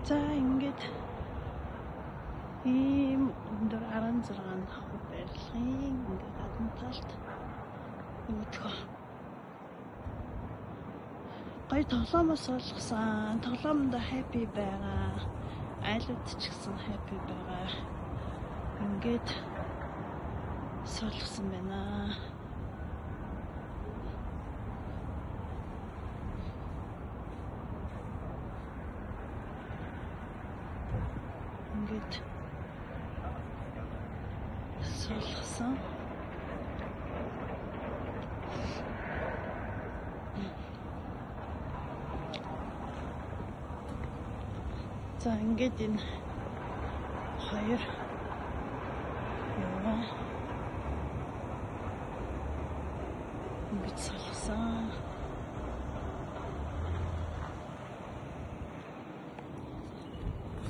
За ингээд ийм өндөр 16 давхар барилгын ингээд гадна талд үүдхөө гоё тоглоомоос болгосон. Тоглоомонд happy байгаа. Айлууд ч гэсэн happy байгаа. Ингээд солихсон байна. Ингээд солихсон. За ингээд энэ хоёр яваа. Ингээд солихсон.